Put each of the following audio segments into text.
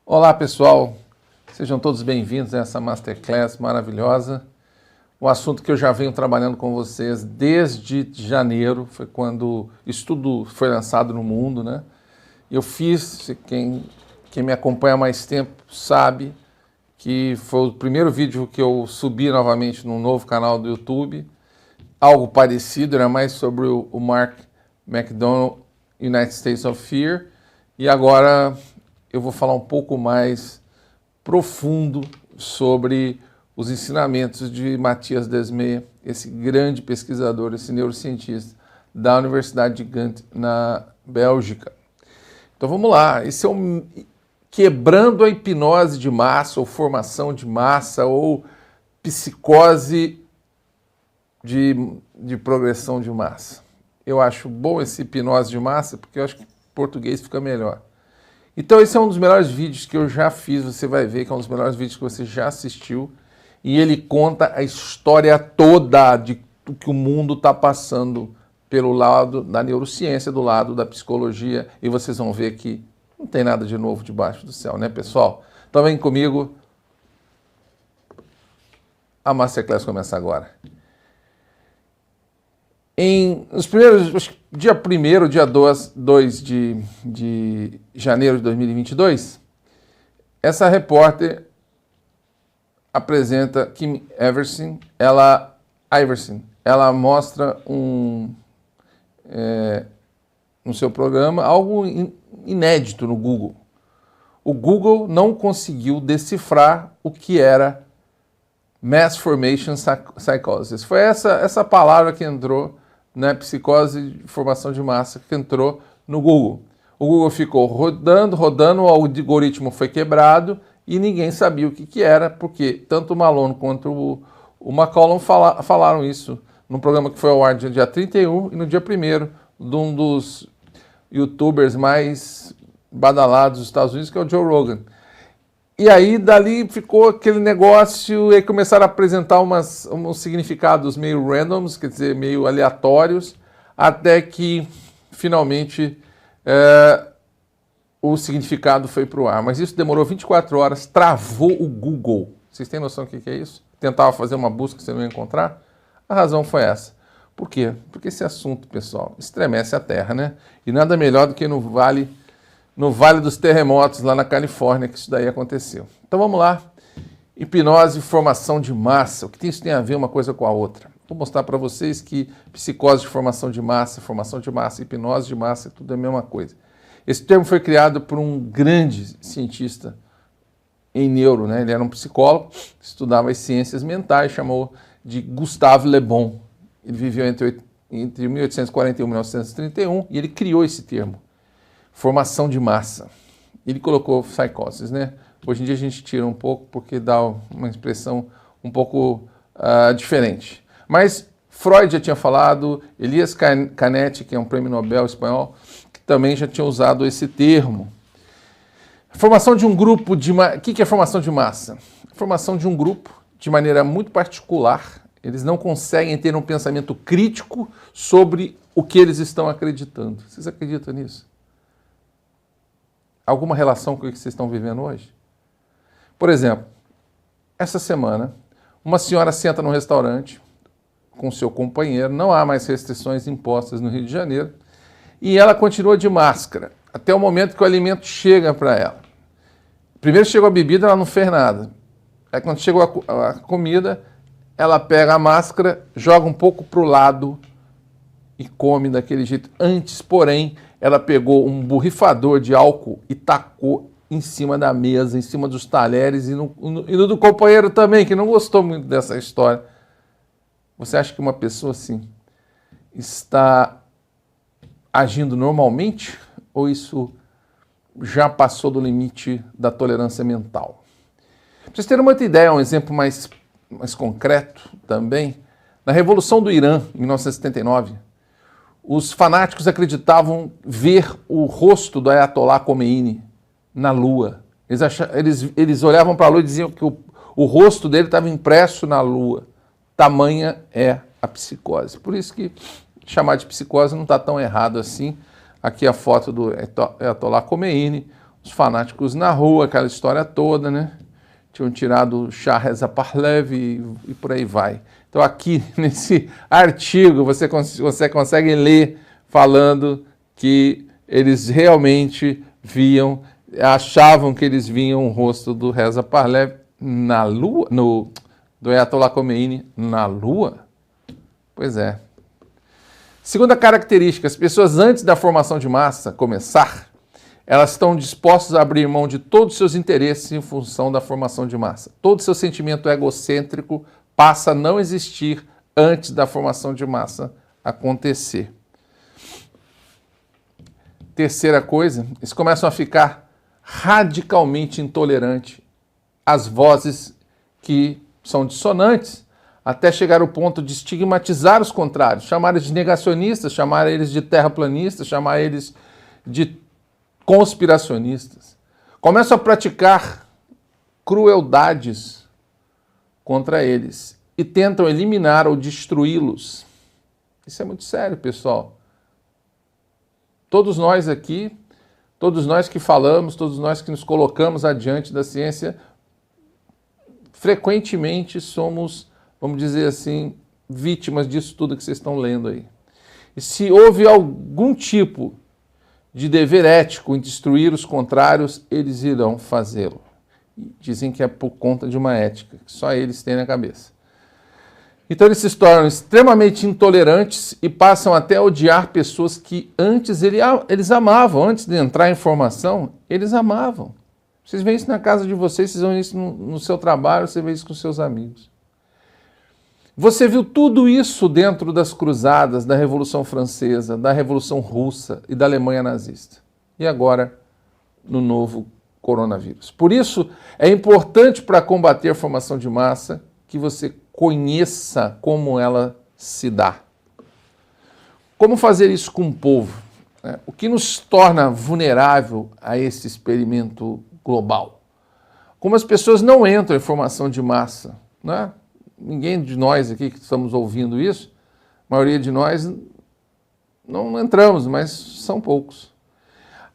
Olá pessoal, sejam todos bem-vindos a essa Masterclass maravilhosa. O assunto que eu já venho trabalhando com vocês desde janeiro, foi quando isso tudo foi lançado no mundo, né? Eu fiz, quem me acompanha há mais tempo sabe, que foi o primeiro vídeo que eu subi novamente num novo canal do YouTube. Algo parecido, era mais sobre o Mark McDonald, United States of Fear. E agora eu vou falar um pouco mais profundo sobre os ensinamentos de Matthias Desmet, esse grande pesquisador, esse neurocientista da Universidade de Ghent, na Bélgica. Então vamos lá, esse é quebrando a hipnose de massa, ou formação de massa, ou psicose de progressão de massa. Eu acho bom esse hipnose de massa, porque eu acho que em português fica melhor. Então esse é um dos melhores vídeos que eu já fiz, você vai ver que é um dos melhores vídeos que você já assistiu, e ele conta a história toda de o que o mundo está passando pelo lado da neurociência, do lado da psicologia, e vocês vão ver que não tem nada de novo debaixo do céu, né, pessoal? Então vem comigo, a Masterclass começa agora. Nos primeiros, acho que dia 1º, dia 2 de janeiro de 2022, essa repórter apresenta Kim Iversen, ela mostra no seu programa algo inédito no Google. O Google não conseguiu decifrar o que era Mass Formation Psychosis. Foi essa palavra que entrou, né, psicose de formação de massa, que entrou no Google. O Google ficou rodando, o algoritmo foi quebrado e ninguém sabia o que era, porque tanto o Malone quanto o McCollum falaram isso num programa que foi ao ar no dia 31 e no dia 1º, de um dos youtubers mais badalados dos Estados Unidos, que é o Joe Rogan. E aí, dali ficou aquele negócio, e aí começaram a apresentar uns significados meio randoms, quer dizer, meio aleatórios, até que, finalmente, o significado foi para o ar. Mas isso demorou 24 horas, travou o Google. Vocês têm noção do que é isso? Tentava fazer uma busca que você não ia encontrar? A razão foi essa. Por quê? Porque esse assunto, pessoal, estremece a Terra, né? E nada melhor do que no Vale dos Terremotos, lá na Califórnia, que isso daí aconteceu. Então vamos lá. Hipnose e formação de massa. O que isso tem a ver uma coisa com a outra? Vou mostrar para vocês que psicose de formação de massa, hipnose de massa, tudo é a mesma coisa. Esse termo foi criado por um grande cientista em neuro, né? Ele era um psicólogo, estudava as ciências mentais, chamou de Gustave Le Bon. Ele viveu entre 1841 e 1931 e ele criou esse termo. Formação de massa. Ele colocou psicosis, né? Hoje em dia a gente tira um pouco porque dá uma expressão um pouco diferente. Mas Freud já tinha falado, Elias Canetti, que é um prêmio Nobel espanhol, que também já tinha usado esse termo. Formação de um grupo de... O que é formação de massa? Formação de um grupo de maneira muito particular. Eles não conseguem ter um pensamento crítico sobre o que eles estão acreditando. Vocês acreditam nisso? Alguma relação com o que vocês estão vivendo hoje? Por exemplo, essa semana, uma senhora senta num restaurante com seu companheiro, não há mais restrições impostas no Rio de Janeiro, e ela continua de máscara, até o momento que o alimento chega para ela. Primeiro chegou a bebida, ela não fez nada. Aí quando chegou a comida, ela pega a máscara, joga um pouco para o lado e come daquele jeito. Antes, porém, ela pegou um borrifador de álcool e tacou em cima da mesa, em cima dos talheres e no do companheiro também, que não gostou muito dessa história. Você acha que uma pessoa assim está agindo normalmente ou isso já passou do limite da tolerância mental? Para vocês terem uma outra ideia, um exemplo mais concreto também, na Revolução do Irã, em 1979, os fanáticos acreditavam ver o rosto do Ayatollah Khomeini na Lua. Eles olhavam para a Lua e diziam que o rosto dele estava impresso na Lua. Tamanha é a psicose. Por isso que chamar de psicose não está tão errado assim. Aqui a foto do Ayatollah Khomeini, os fanáticos na rua, aquela história toda, né? Tinham tirado o Shah Reza Pahlavi e por aí vai. Então aqui nesse artigo você consegue ler falando que eles realmente achavam que eles viam o rosto do Reza Pahlavi na Lua, do Ayatollah Khomeini na Lua? Pois é. Segunda característica, as pessoas antes da formação de massa começar, elas estão dispostas a abrir mão de todos os seus interesses em função da formação de massa. Todo seu sentimento egocêntrico passa a não existir antes da formação de massa acontecer. Terceira coisa, eles começam a ficar radicalmente intolerantes às vozes que são dissonantes, até chegar ao ponto de estigmatizar os contrários, chamar eles de negacionistas, chamar eles de terraplanistas, chamar eles de conspiracionistas. Começam a praticar crueldades contra eles e tentam eliminar ou destruí-los. Isso é muito sério, pessoal. Todos nós aqui, todos nós que falamos, todos nós que nos colocamos adiante da ciência, frequentemente somos, vamos dizer assim, vítimas disso tudo que vocês estão lendo aí. E se houve algum tipo de dever ético em destruir os contrários, eles irão fazê-lo. Dizem que é por conta de uma ética, que só eles têm na cabeça. Então eles se tornam extremamente intolerantes e passam até a odiar pessoas que antes eles amavam. Antes de entrar em formação, eles amavam. Vocês veem isso na casa de vocês, vocês veem isso no seu trabalho, você vê isso com seus amigos. Você viu tudo isso dentro das cruzadas, da Revolução Francesa, da Revolução Russa e da Alemanha nazista. E agora, no novo coronavírus. Por isso, é importante para combater a formação de massa que você conheça como ela se dá. Como fazer isso com o povo? O que nos torna vulnerável a esse experimento global? Como as pessoas não entram em formação de massa, né? Ninguém de nós aqui que estamos ouvindo isso, a maioria de nós não entramos, mas são poucos.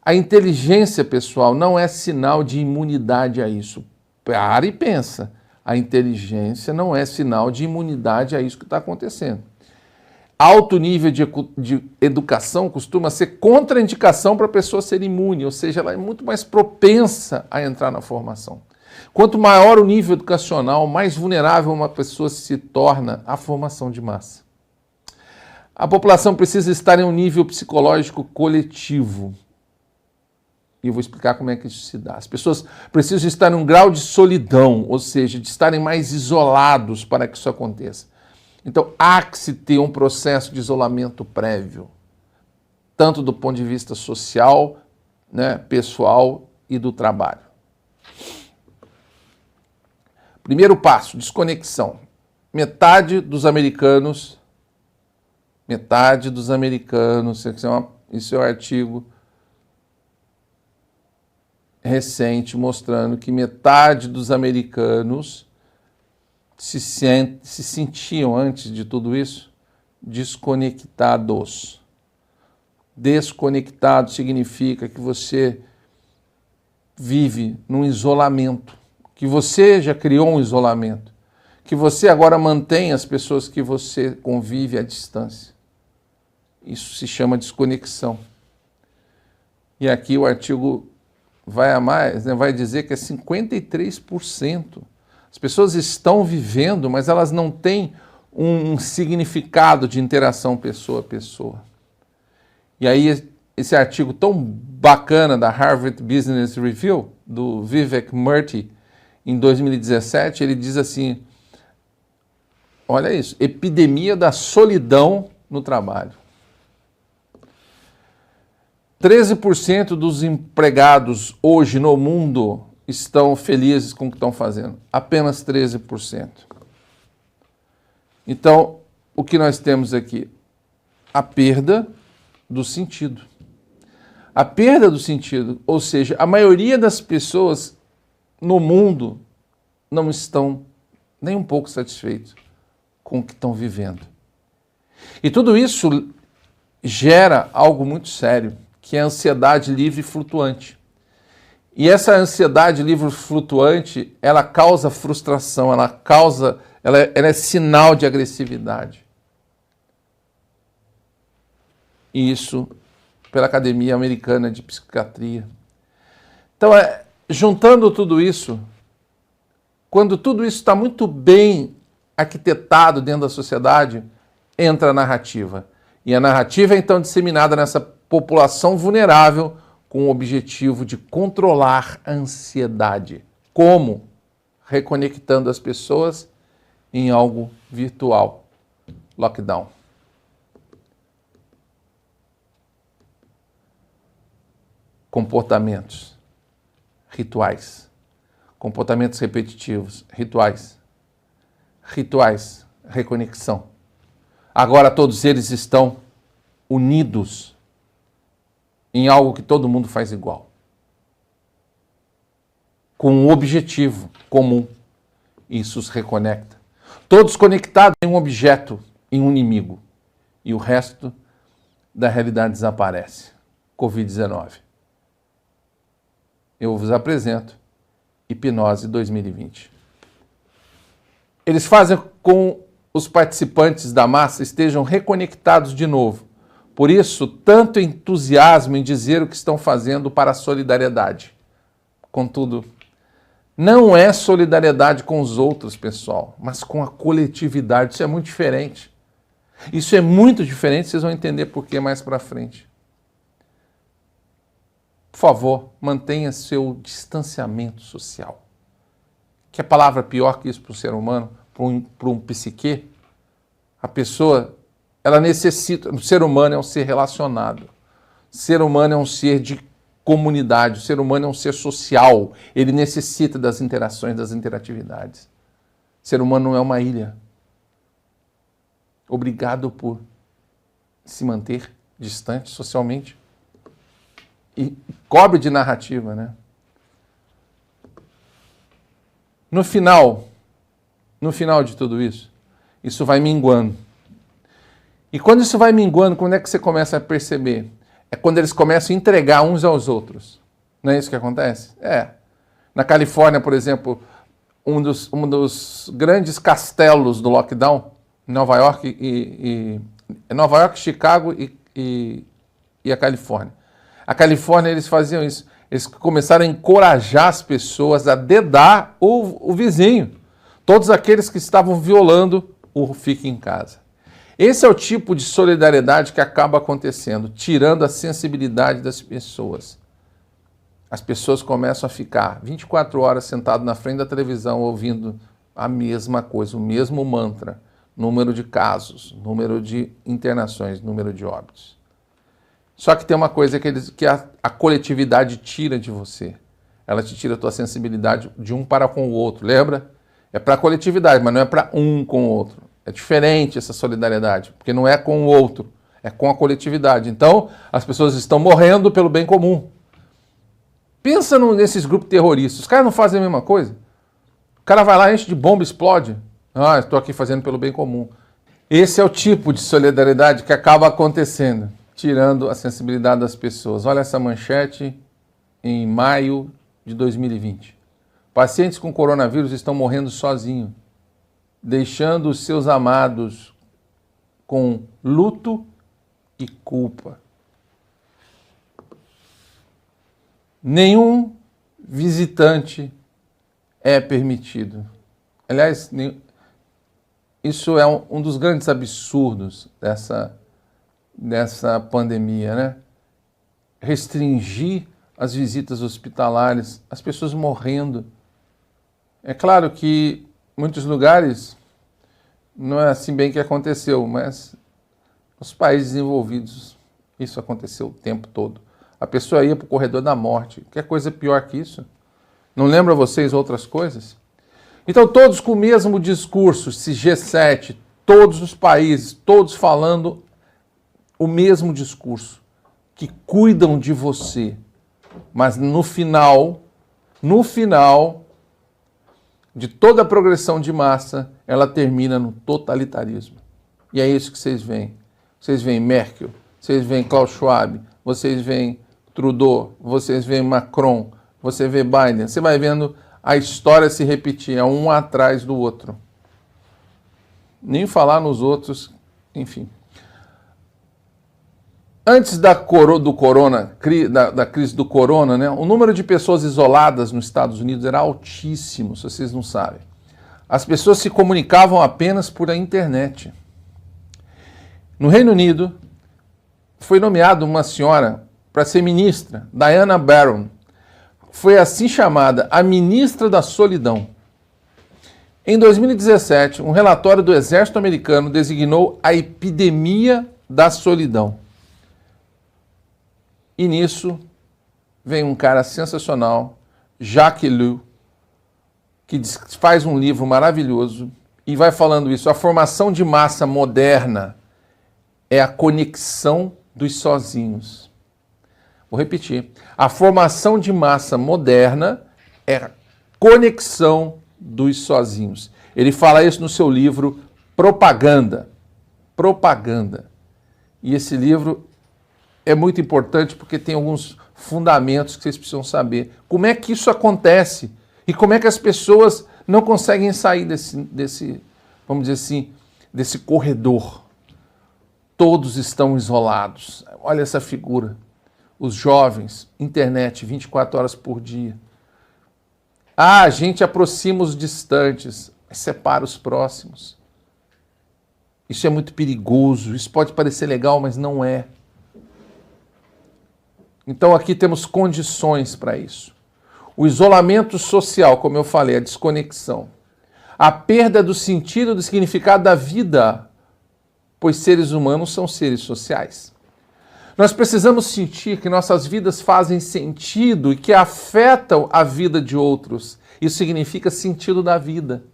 A inteligência, pessoal, não é sinal de imunidade a isso. Para e pensa. A inteligência não é sinal de imunidade a isso que está acontecendo. Alto nível de educação costuma ser contraindicação para a pessoa ser imune, ou seja, ela é muito mais propensa a entrar na formação. Quanto maior o nível educacional, mais vulnerável uma pessoa se torna à formação de massa. A população precisa estar em um nível psicológico coletivo. E eu vou explicar como é que isso se dá. As pessoas precisam estar em um grau de solidão, ou seja, de estarem mais isolados para que isso aconteça. Então, há que se ter um processo de isolamento prévio, tanto do ponto de vista social, né, pessoal e do trabalho. Primeiro passo, desconexão. Metade dos americanos, isso é um artigo recente mostrando que metade dos americanos se sentiam, antes de tudo isso, desconectados. Desconectado significa que você vive num isolamento, que você já criou um isolamento, que você agora mantém as pessoas que você convive à distância. Isso se chama desconexão. E aqui o artigo vai a mais, né, vai dizer que é 53%. As pessoas estão vivendo, mas elas não têm um significado de interação pessoa a pessoa. E aí esse artigo tão bacana da Harvard Business Review, do Vivek Murthy, em 2017, ele diz assim, olha isso, epidemia da solidão no trabalho. 13% dos empregados hoje no mundo estão felizes com o que estão fazendo. Apenas 13%. Então, o que nós temos aqui? A perda do sentido. A perda do sentido, ou seja, a maioria das pessoas no mundo não estão nem um pouco satisfeitos com o que estão vivendo. E tudo isso gera algo muito sério, que é a ansiedade livre e flutuante. E essa ansiedade livre flutuante, ela causa frustração, ela é sinal de agressividade. E isso pela Academia Americana de Psiquiatria. Então, juntando tudo isso, quando tudo isso está muito bem arquitetado dentro da sociedade, entra a narrativa. E a narrativa é então disseminada nessa população vulnerável com o objetivo de controlar a ansiedade. Como? Reconectando as pessoas em algo virtual. Lockdown. Comportamentos, rituais, comportamentos repetitivos, rituais, reconexão. Agora todos eles estão unidos em algo que todo mundo faz igual, com um objetivo comum. Isso os reconecta. Todos conectados em um objeto, em um inimigo, e o resto da realidade desaparece. Covid-19. Eu vos apresento Hipnose 2020. Eles fazem com os participantes da massa estejam reconectados de novo. Por isso, tanto entusiasmo em dizer o que estão fazendo para a solidariedade. Contudo, não é solidariedade com os outros, pessoal, mas com a coletividade. Isso é muito diferente. Isso é muito diferente, vocês vão entender por que mais para frente. Por favor, mantenha seu distanciamento social. Que é palavra pior que isso para o ser humano, para um psique? A pessoa, ela necessita, o ser humano é um ser relacionado. O ser humano é um ser de comunidade, o ser humano é um ser social. Ele necessita das interações, das interatividades. O ser humano não é uma ilha. Obrigado por se manter distante socialmente. E cobre de narrativa, né? No final de tudo isso, isso vai minguando. E quando isso vai minguando, quando é que você começa a perceber? É quando eles começam a entregar uns aos outros. Não é isso que acontece? Na Califórnia, por exemplo, um dos grandes castelos do lockdown, Nova York, Nova York, Chicago e a Califórnia. A Califórnia, eles faziam isso. Eles começaram a encorajar as pessoas a dedar o vizinho. Todos aqueles que estavam violando o fique em casa. Esse é o tipo de solidariedade que acaba acontecendo, tirando a sensibilidade das pessoas. As pessoas começam a ficar 24 horas sentado na frente da televisão ouvindo a mesma coisa, o mesmo mantra. Número de casos, número de internações, número de óbitos. Só que tem uma coisa que a coletividade tira de você. Ela te tira a tua sensibilidade de um para com o outro, lembra? É para a coletividade, mas não é para um com o outro. É diferente essa solidariedade, porque não é com o outro, é com a coletividade. Então, as pessoas estão morrendo pelo bem comum. Pensa nesses grupos terroristas, os caras não fazem a mesma coisa? O cara vai lá, enche de bomba, explode. Estou aqui fazendo pelo bem comum. Esse é o tipo de solidariedade que acaba acontecendo, tirando a sensibilidade das pessoas. Olha essa manchete em maio de 2020. Pacientes com coronavírus estão morrendo sozinhos, deixando os seus amados com luto e culpa. Nenhum visitante é permitido. Aliás, isso é um dos grandes absurdos dessa pandemia, né? Restringir as visitas hospitalares, as pessoas morrendo. É claro que em muitos lugares não é assim bem que aconteceu, mas nos países desenvolvidos isso aconteceu o tempo todo. A pessoa ia para o corredor da morte. Que coisa pior que isso? Não lembra vocês outras coisas? Então todos com o mesmo discurso, esse G7, todos os países, todos falando o mesmo discurso, que cuidam de você. Mas no final de toda a progressão de massa, ela termina no totalitarismo. E é isso que vocês veem. Vocês veem Merkel, vocês veem Klaus Schwab, vocês veem Trudeau, vocês veem Macron, você vê Biden, você vai vendo a história se repetir, é um atrás do outro. Nem falar nos outros, enfim. Antes da crise do corona, né, o número de pessoas isoladas nos Estados Unidos era altíssimo, se vocês não sabem. As pessoas se comunicavam apenas por a internet. No Reino Unido, foi nomeada uma senhora para ser ministra, Diana Barron. Foi assim chamada a ministra da solidão. Em 2017, um relatório do Exército Americano designou a epidemia da solidão. E nisso vem um cara sensacional, Jacques Ellul, que faz um livro maravilhoso e vai falando isso. A formação de massa moderna é a conexão dos sozinhos. Vou repetir. A formação de massa moderna é a conexão dos sozinhos. Ele fala isso no seu livro Propaganda. Propaganda. E esse livro é muito importante porque tem alguns fundamentos que vocês precisam saber. Como é que isso acontece? E como é que as pessoas não conseguem sair desse, vamos dizer assim, desse corredor? Todos estão isolados. Olha essa figura. Os jovens, internet 24 horas por dia. A gente aproxima os distantes, mas separa os próximos. Isso é muito perigoso. Isso pode parecer legal, mas não é. Então aqui temos condições para isso. O isolamento social, como eu falei, a desconexão. A perda do sentido, do significado da vida, pois seres humanos são seres sociais. Nós precisamos sentir que nossas vidas fazem sentido e que afetam a vida de outros. Isso significa sentido da vida.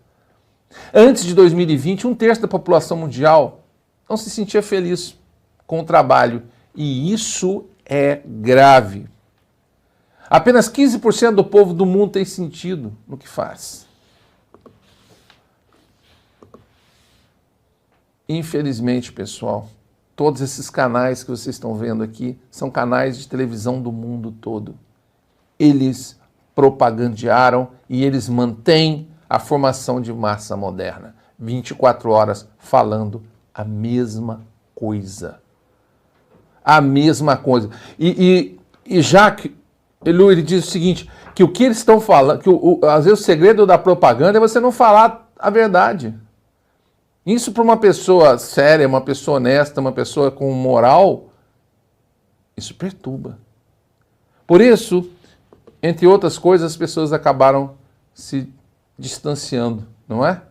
Antes de 2020, 1/3 da população mundial não se sentia feliz com o trabalho. E isso é grave. Apenas 15% do povo do mundo tem sentido no que faz. Infelizmente, pessoal, todos esses canais que vocês estão vendo aqui são canais de televisão do mundo todo. Eles propagandearam e eles mantêm a formação de massa moderna. 24 horas falando a mesma coisa. A mesma coisa. E Jacques Ellul, ele diz o seguinte, que o que eles estão falando, que às vezes o segredo da propaganda é você não falar a verdade. Isso para uma pessoa séria, uma pessoa honesta, uma pessoa com moral, isso perturba. Por isso, entre outras coisas, as pessoas acabaram se distanciando, não é?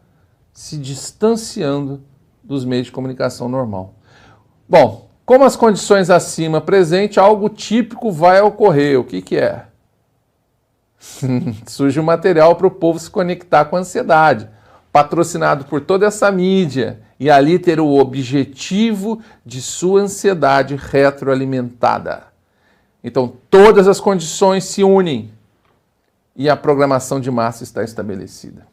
Se distanciando dos meios de comunicação normal. Bom, como as condições acima presentes, algo típico vai ocorrer. O que é? Surge um material para o povo se conectar com a ansiedade, patrocinado por toda essa mídia, e ali ter o objetivo de sua ansiedade retroalimentada. Então, todas as condições se unem e a programação de massa está estabelecida.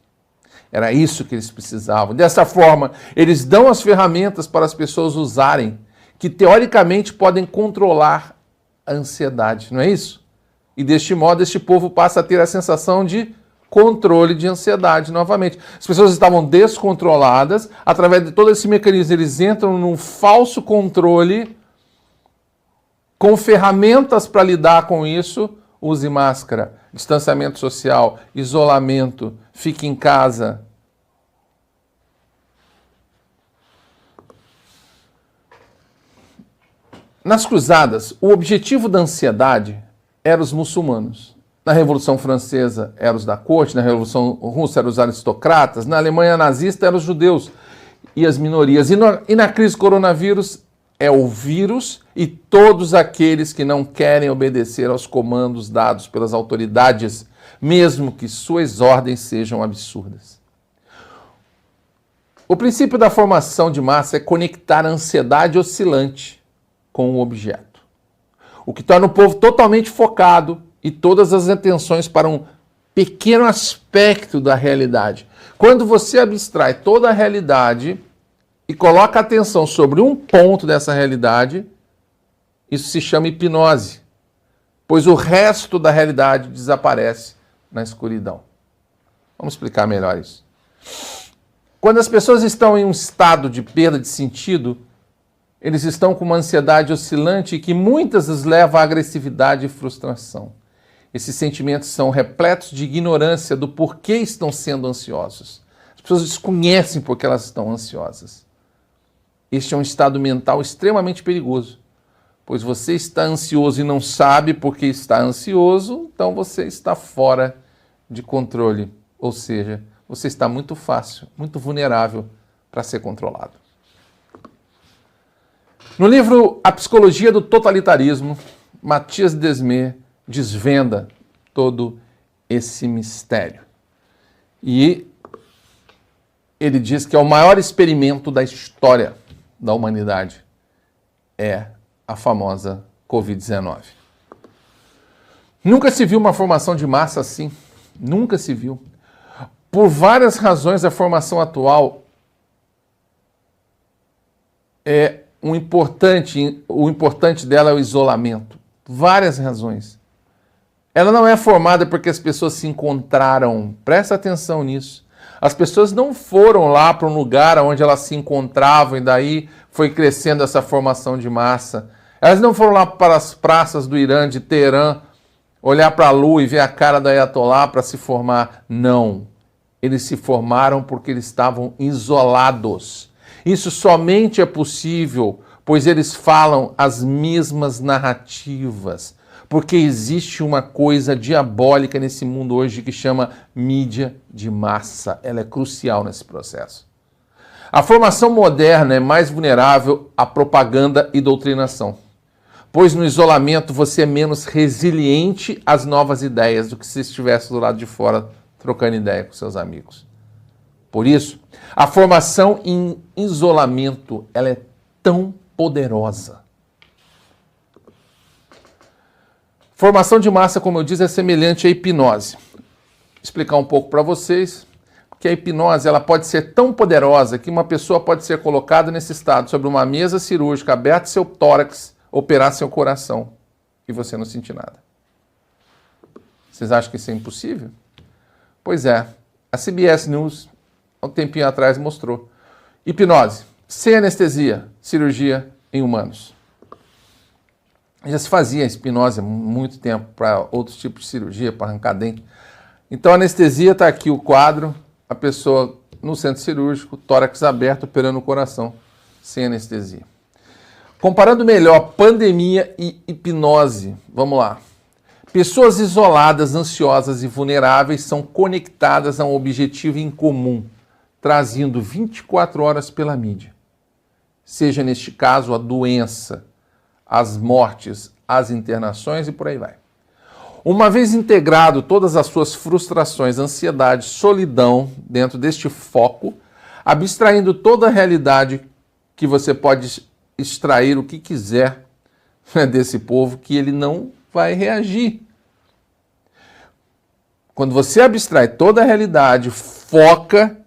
Era isso que eles precisavam. Dessa forma, eles dão as ferramentas para as pessoas usarem, que teoricamente podem controlar a ansiedade, não é isso? E deste modo, este povo passa a ter a sensação de controle de ansiedade novamente. As pessoas estavam descontroladas, através de todo esse mecanismo, eles entram num falso controle, com ferramentas para lidar com isso. Use máscara, distanciamento social, isolamento, fique em casa. Nas cruzadas, o objetivo da ansiedade era os muçulmanos. Na Revolução Francesa eram os da corte, na Revolução Russa eram os aristocratas, na Alemanha nazista eram os judeus e as minorias. E na crise coronavírus é o vírus e todos aqueles que não querem obedecer aos comandos dados pelas autoridades, mesmo que suas ordens sejam absurdas. O princípio da formação de massa é conectar a ansiedade oscilante com o objeto, o que torna o povo totalmente focado e todas as atenções para um pequeno aspecto da realidade. Quando você abstrai toda a realidade e coloca a atenção sobre um ponto dessa realidade, isso se chama hipnose. pois o resto da realidade desaparece na escuridão. Vamos explicar melhor isso. Quando as pessoas estão em um estado de perda de sentido, eles estão com uma ansiedade oscilante que muitas os leva à agressividade e frustração. Esses sentimentos são repletos de ignorância do porquê estão sendo ansiosos. As pessoas desconhecem porque elas estão ansiosas. Este é um estado mental extremamente perigoso, pois você está ansioso e não sabe por que está ansioso, então você está fora de controle, ou seja, você está muito fácil, muito vulnerável para ser controlado. No livro A Psicologia do Totalitarismo, Mathias Desmet desvenda todo esse mistério. E ele diz que é o maior experimento da história da humanidade é a famosa Covid-19. Nunca se viu uma formação de massa assim. Nunca se viu. Por várias razões, a formação atual o importante dela é o isolamento. Várias razões. Ela não é formada porque as pessoas se encontraram. Presta atenção nisso. As pessoas não foram lá para um lugar onde elas se encontravam e daí foi crescendo essa formação de massa. Elas não foram lá para as praças do Irã, de Teherã, olhar para a lua e ver a cara da Ayatollah para se formar. Não. Eles se formaram porque eles estavam isolados. Isso somente é possível, pois eles falam as mesmas narrativas. Porque existe uma coisa diabólica nesse mundo hoje que chama mídia de massa. Ela é crucial nesse processo. A formação moderna é mais vulnerável à propaganda e doutrinação, pois no isolamento você é menos resiliente às novas ideias do que se estivesse do lado de fora trocando ideia com seus amigos. Por isso, a formação em isolamento ela é tão poderosa. Formação de massa, como eu disse, é semelhante à hipnose. Vou explicar um pouco para vocês que a hipnose ela pode ser tão poderosa que uma pessoa pode ser colocada nesse estado sobre uma mesa cirúrgica, aberto seu tórax, operar seu coração e você não sentir nada. Vocês acham que isso é impossível? Pois é, a CBS News, há um tempinho atrás, mostrou. Hipnose, sem anestesia, cirurgia em humanos. Já se fazia hipnose há muito tempo para outros tipos de cirurgia, para arrancar dente. Então a anestesia está aqui, o quadro, a pessoa no centro cirúrgico, tórax aberto, operando o coração, sem anestesia. Comparando melhor pandemia e hipnose, vamos lá. Pessoas isoladas, ansiosas e vulneráveis são conectadas a um objetivo em comum, trazido 24 horas pela mídia. Seja neste caso a doença, as mortes, as internações e por aí vai. Uma vez integrado todas as suas frustrações, ansiedade, solidão dentro deste foco, abstraindo toda a realidade que você pode extrair o que quiser desse povo, que ele não vai reagir. Quando você abstrai toda a realidade, foca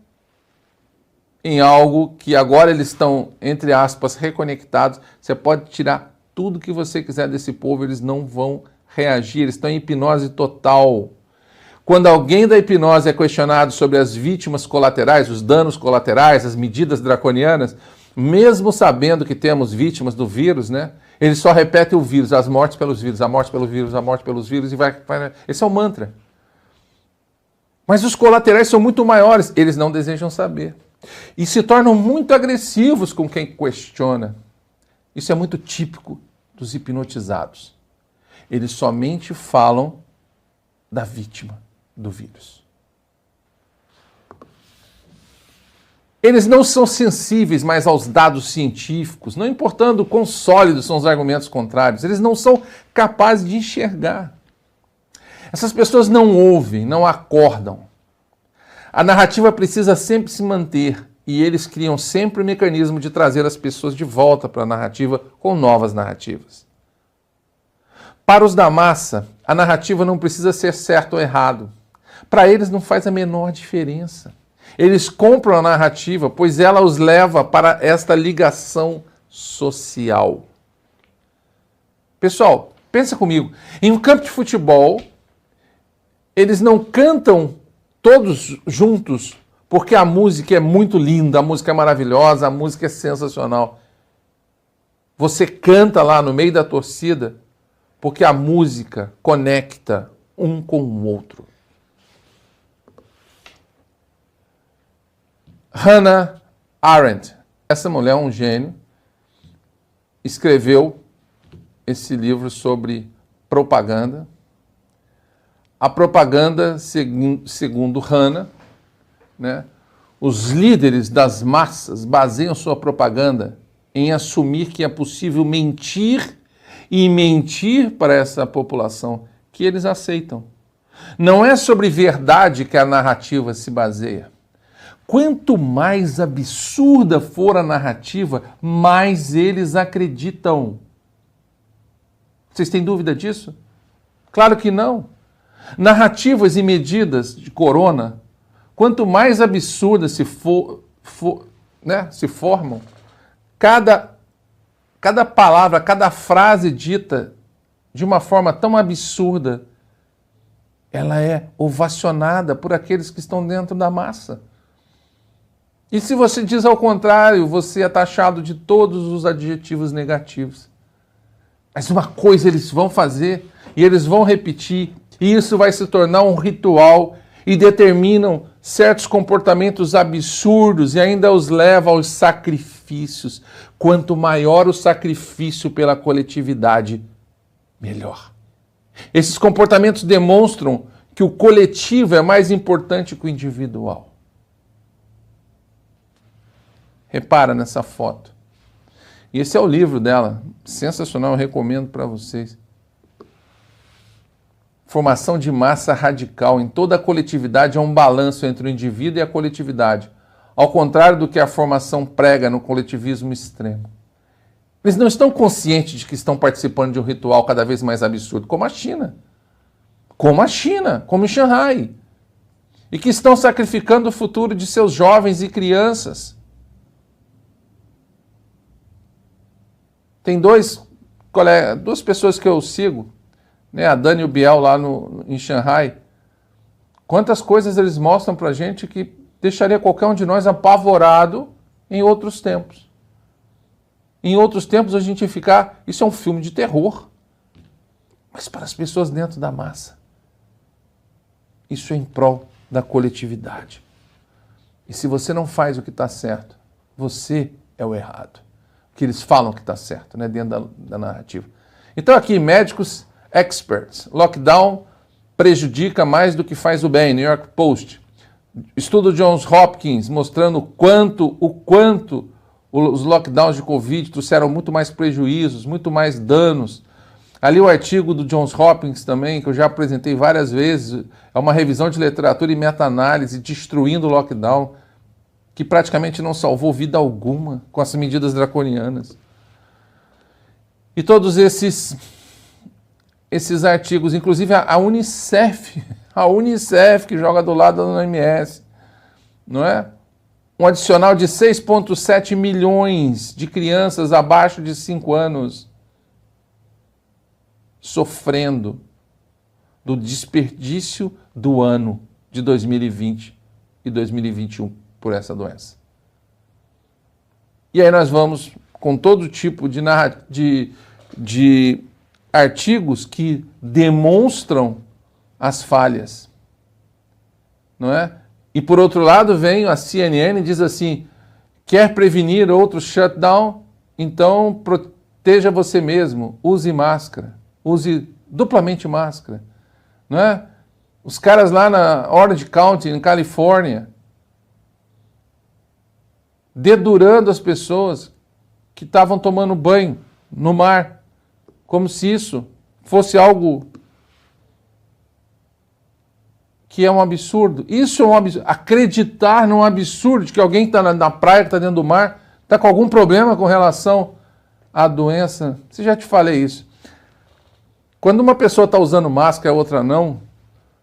em algo que agora eles estão, entre aspas, reconectados, você pode tirar tudo que você quiser desse povo, eles não vão reagir, eles estão em hipnose total. Quando alguém da hipnose é questionado sobre as vítimas colaterais, os danos colaterais, as medidas draconianas, mesmo sabendo que temos vítimas do vírus, né? Ele só repete o vírus, as mortes pelos vírus, a morte pelo vírus, a morte pelos vírus, e vai. Esse é o mantra. Mas os colaterais são muito maiores, eles não desejam saber. E se tornam muito agressivos com quem questiona. Isso é muito típico dos hipnotizados. Eles somente falam da vítima do vírus. Eles não são sensíveis mais aos dados científicos, não importando quão sólidos são os argumentos contrários, eles não são capazes de enxergar. Essas pessoas não ouvem, não acordam. A narrativa precisa sempre se manter e eles criam sempre o mecanismo de trazer as pessoas de volta para a narrativa com novas narrativas. Para os da massa, a narrativa não precisa ser certo ou errado. Para eles não faz a menor diferença. Eles compram a narrativa, pois ela os leva para esta ligação social. Pessoal, Pensa comigo. Em um campo de futebol, eles não cantam todos juntos porque a música é muito linda, a música é maravilhosa, a música é sensacional. Você canta lá no meio da torcida porque a música conecta um com o outro. Hannah Arendt, essa mulher é um gênio, escreveu esse livro sobre propaganda. A propaganda, segundo Hannah, né, os líderes das massas baseiam sua propaganda em assumir que é possível mentir e mentir para essa população que eles aceitam. Não é sobre verdade que a narrativa se baseia. Quanto mais absurda for a narrativa, mais eles acreditam. Vocês têm dúvida disso? Claro que não. Narrativas e medidas de corona, quanto mais absurdas se formam, cada palavra, cada frase dita de uma forma tão absurda, ela é ovacionada por aqueles que estão dentro da massa. E se você diz ao contrário, você é taxado de todos os adjetivos negativos. Mas uma coisa eles vão fazer e eles vão repetir, e isso vai se tornar um ritual e determinam certos comportamentos absurdos e ainda os leva aos sacrifícios. Quanto maior o sacrifício pela coletividade, melhor. Esses comportamentos demonstram que o coletivo é mais importante que o individual. Repara nessa foto. E esse é o livro dela, sensacional, eu recomendo para vocês. Formação de massa radical. Em toda a coletividade há um balanço entre o indivíduo e a coletividade, ao contrário do que a formação prega no coletivismo extremo. Eles não estão conscientes de que estão participando de um ritual cada vez mais absurdo, como a China, como em Xangai, e que estão sacrificando o futuro de seus jovens e crianças. Tem duas pessoas que eu sigo, né, a Dani e o Biel lá em Xangai. Quantas coisas eles mostram pra gente que deixaria qualquer um de nós apavorado em outros tempos. Em outros tempos a gente ia ficar, isso é um filme de terror. Mas para as pessoas dentro da massa, isso é em prol da coletividade. E se você não faz o que está certo, você é o errado. Que eles falam que está certo, né, dentro da narrativa. Então aqui, médicos experts. Lockdown prejudica mais do que faz o bem. New York Post. Estudo Johns Hopkins mostrando o quanto os lockdowns de Covid trouxeram muito mais prejuízos, muito mais danos. Ali o artigo do Johns Hopkins também, que eu já apresentei várias vezes, é uma revisão de literatura e meta-análise destruindo o lockdown, que praticamente não salvou vida alguma com as medidas draconianas. E todos esses artigos, inclusive a Unicef, que joga do lado da OMS, não é? Um adicional de 6,7 milhões de crianças abaixo de 5 anos sofrendo do desperdício do ano de 2020 e 2021 por essa doença. E aí nós vamos com todo tipo de artigos que demonstram as falhas, não é? E por outro lado vem a CNN e diz assim, quer prevenir outro shutdown? Então proteja você mesmo, use máscara, use duplamente máscara, não é? Os caras lá na Orange County, em Califórnia, dedurando as pessoas que estavam tomando banho no mar, como se isso fosse algo que é um absurdo. Isso é um absurdo. Acreditar num absurdo de que alguém que está na praia, que está dentro do mar, está com algum problema com relação à doença. Se já te falei isso. Quando uma pessoa está usando máscara e a outra não,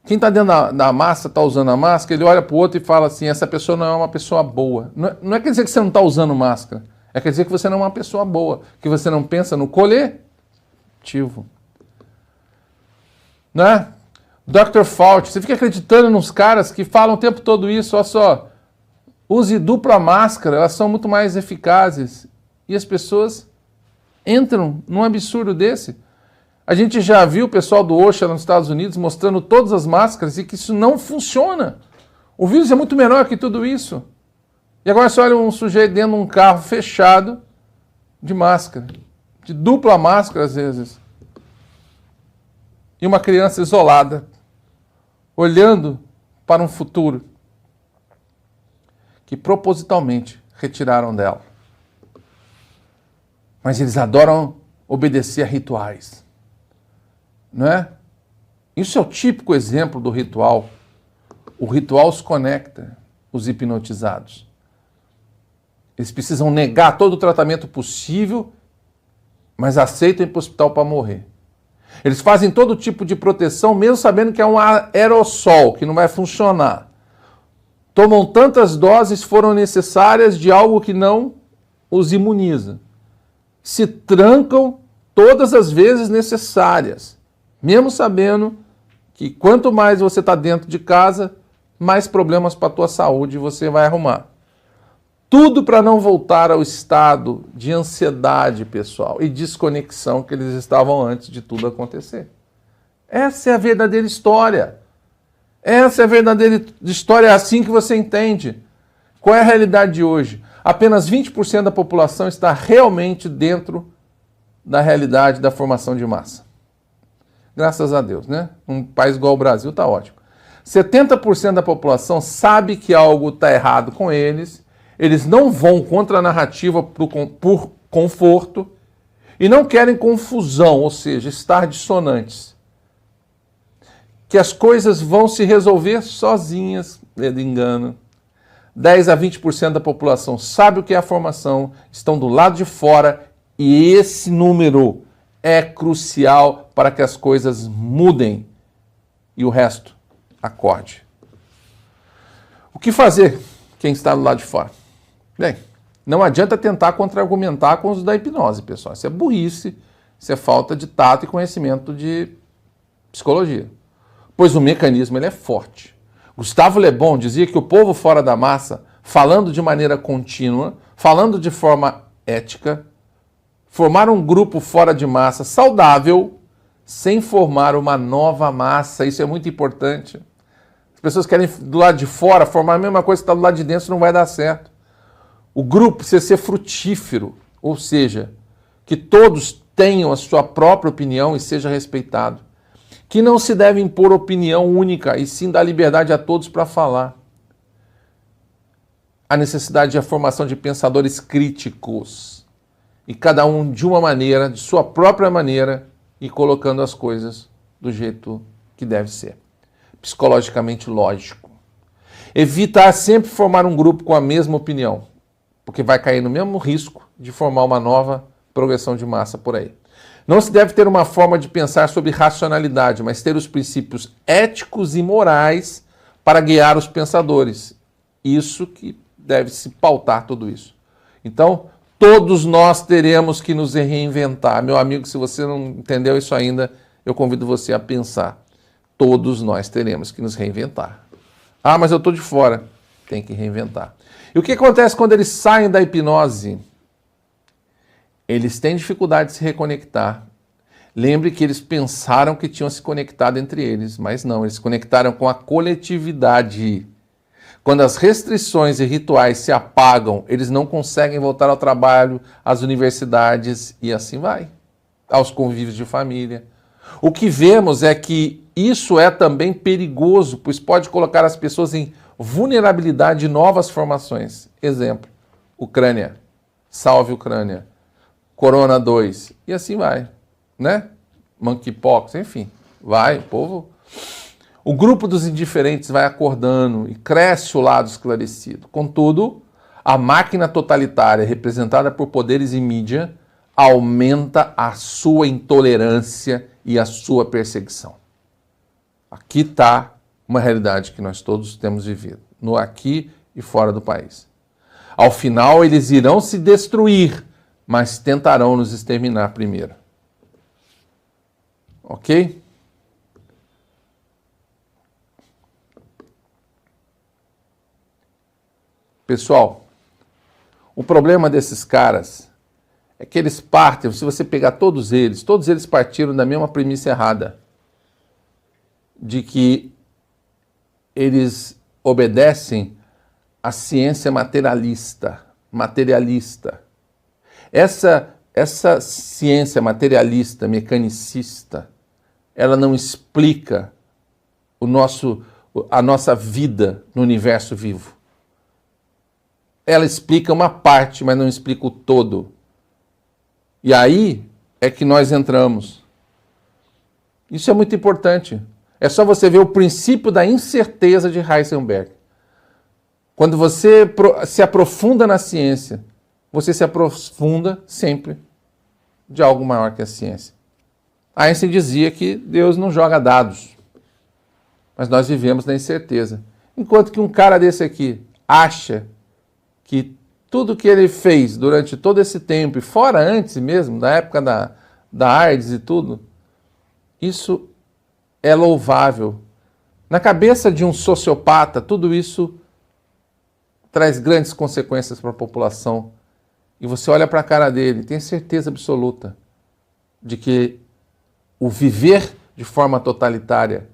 quem está dentro da massa, está usando a máscara, ele olha para o outro e fala assim, essa pessoa não é uma pessoa boa. Não é quer dizer que você não está usando máscara, é quer dizer que você não é uma pessoa boa, que você não pensa no coletivo. né? Dr. Fauci, você fica acreditando nos caras que falam o tempo todo isso, olha só, use dupla máscara, elas são muito mais eficazes. E as pessoas entram num absurdo desse. A gente já viu o pessoal do OSHA nos Estados Unidos mostrando todas as máscaras e que isso não funciona. O vírus é muito menor que tudo isso. E agora você olha um sujeito dentro de um carro fechado de máscara, de dupla máscara às vezes. E uma criança isolada, olhando para um futuro que propositalmente retiraram dela. Mas eles adoram obedecer a rituais, não é? Isso é o típico exemplo do ritual. O ritual os conecta, os hipnotizados. Eles precisam negar todo o tratamento possível, mas aceitam ir para o hospital para morrer. Eles fazem todo tipo de proteção, mesmo sabendo que é um aerossol, que não vai funcionar. Tomam tantas doses foram necessárias de algo que não os imuniza. Se trancam todas as vezes necessárias, mesmo sabendo que quanto mais você está dentro de casa, mais problemas para a tua saúde você vai arrumar. Tudo para não voltar ao estado de ansiedade, pessoal, e desconexão que eles estavam antes de tudo acontecer. Essa é a verdadeira história. Essa é a verdadeira história, é assim que você entende. Qual é a realidade de hoje? Apenas 20% da população está realmente dentro da realidade da formação de massa. Graças a Deus, né? Um país igual ao Brasil está ótimo. 70% da população sabe que algo está errado com eles. Eles não vão contra a narrativa por conforto e não querem confusão, ou seja, estar dissonantes. Que as coisas vão se resolver sozinhas, ele engana. 10 a 20% da população sabe o que é a formação, estão do lado de fora e esse número é crucial para que as coisas mudem e o resto acorde. O que fazer quem está do lado de fora? Bem, não adianta tentar contra-argumentar com os da hipnose, pessoal. Isso é burrice, isso é falta de tato e conhecimento de psicologia. Pois o mecanismo ele é forte. Gustavo Le Bon dizia que o povo fora da massa, falando de maneira contínua, falando de forma ética, formar um grupo fora de massa saudável, sem formar uma nova massa. Isso é muito importante. As pessoas querem do lado de fora formar a mesma coisa que está do lado de dentro, isso não vai dar certo. O grupo precisa ser frutífero, ou seja, que todos tenham a sua própria opinião e seja respeitado. Que não se deve impor opinião única, e sim dar liberdade a todos para falar. A necessidade de a formação de pensadores críticos, e cada um de uma maneira, de sua própria maneira, e colocando as coisas do jeito que deve ser. Psicologicamente lógico. Evitar sempre formar um grupo com a mesma opinião, porque vai cair no mesmo risco de formar uma nova progressão de massa por aí. Não se deve ter uma forma de pensar sobre racionalidade, mas ter os princípios éticos e morais para guiar os pensadores. Isso que deve se pautar tudo isso. Então, todos nós teremos que nos reinventar. Meu amigo, se você não entendeu isso ainda, eu convido você a pensar. Todos nós teremos que nos reinventar. Ah, mas eu estou de fora. Tem que reinventar. E o que acontece quando eles saem da hipnose? Eles têm dificuldade de se reconectar. Lembre que eles pensaram que tinham se conectado entre eles, mas não, eles se conectaram com a coletividade. Quando as restrições e rituais se apagam, eles não conseguem voltar ao trabalho, às universidades e assim vai, aos convívios de família. O que vemos é que isso é também perigoso, pois pode colocar as pessoas em vulnerabilidade de novas formações. Exemplo, Ucrânia, salve Ucrânia, Corona 2, e assim vai, né? Monkeypox, enfim, vai, o povo... O grupo dos indiferentes vai acordando e cresce o lado esclarecido. Contudo, a máquina totalitária representada por poderes e mídia aumenta a sua intolerância e a sua perseguição. Aqui está uma realidade que nós todos temos vivido, no aqui e fora do país. Ao final, eles irão se destruir, mas tentarão nos exterminar primeiro. Ok? Pessoal, o problema desses caras é que eles partem, se você pegar todos eles partiram da mesma premissa errada, de que eles obedecem à ciência materialista. Essa ciência materialista, mecanicista, ela não explica a nossa vida no universo vivo. Ela explica uma parte, mas não explica o todo. E aí é que nós entramos. Isso é muito importante. É só você ver o princípio da incerteza de Heisenberg. Quando você se aprofunda na ciência, você se aprofunda sempre de algo maior que a ciência. Einstein dizia que Deus não joga dados, mas nós vivemos na incerteza. Enquanto que um cara desse aqui acha que tudo que ele fez durante todo esse tempo, e fora antes mesmo, da época da AIDS e tudo, isso é louvável. Na cabeça de um sociopata, tudo isso traz grandes consequências para a população. E você olha para a cara dele, tem certeza absoluta de que o viver de forma totalitária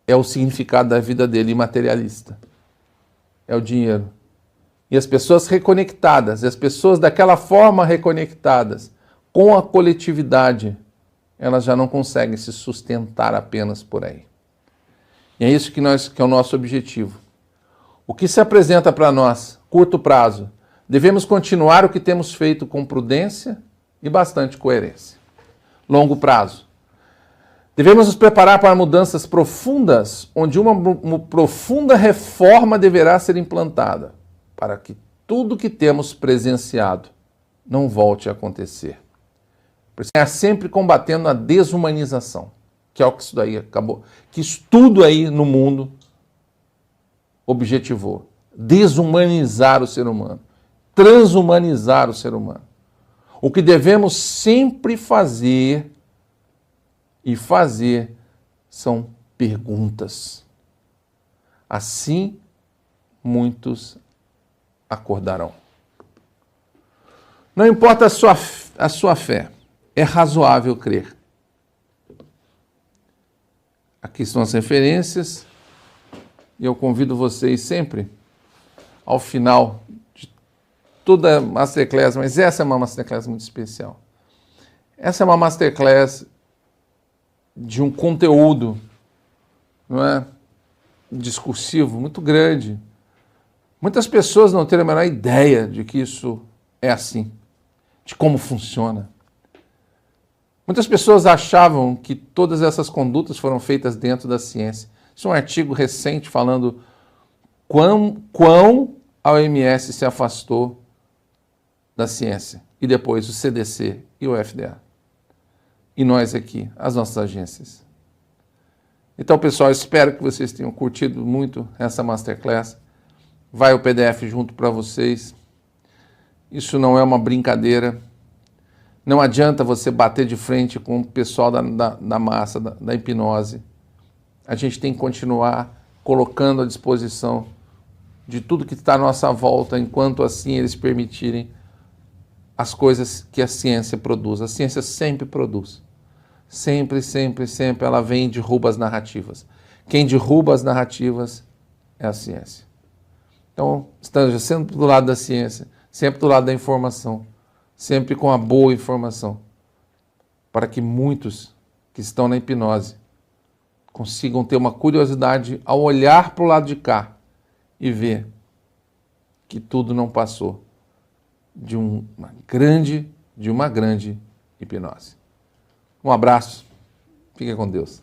é o significado da vida dele, imaterialista. É o dinheiro. E as pessoas reconectadas, e as pessoas daquela forma reconectadas com a coletividade, elas já não conseguem se sustentar apenas por aí. E é isso que é o nosso objetivo. O que se apresenta para nós, curto prazo, devemos continuar o que temos feito com prudência e bastante coerência. Longo prazo. Devemos nos preparar para mudanças profundas, onde uma profunda reforma deverá ser implantada, para que tudo que temos presenciado não volte a acontecer. É sempre combatendo a desumanização, que é o que isso daí acabou, que isso tudo aí no mundo objetivou. Desumanizar o ser humano, transhumanizar o ser humano. O que devemos sempre fazer são perguntas. Assim, muitos acordarão. Não importa a sua fé, é razoável crer. Aqui estão as referências, e eu convido vocês sempre, ao final de toda a Masterclass, mas essa é uma Masterclass muito especial. Essa é uma Masterclass de um conteúdo, não é, discursivo muito grande. Muitas pessoas não têm a menor ideia de que isso é assim, de como funciona. Muitas pessoas achavam que todas essas condutas foram feitas dentro da ciência. Isso é um artigo recente falando quão a OMS se afastou da ciência. E depois o CDC e o FDA. E nós aqui, as nossas agências. Então, pessoal, espero que vocês tenham curtido muito essa Masterclass. Vai o PDF junto para vocês. Isso não é uma brincadeira. Não adianta você bater de frente com o pessoal da massa, da hipnose. A gente tem que continuar colocando à disposição de tudo que está à nossa volta, enquanto assim eles permitirem as coisas que a ciência produz. A ciência sempre produz. Sempre, sempre, sempre ela vem e derruba as narrativas. Quem derruba as narrativas é a ciência. Então, esteja sempre do lado da ciência, sempre do lado da informação, sempre com a boa informação, para que muitos que estão na hipnose consigam ter uma curiosidade ao olhar para o lado de cá e ver que tudo não passou de uma grande hipnose. Um abraço, fique com Deus.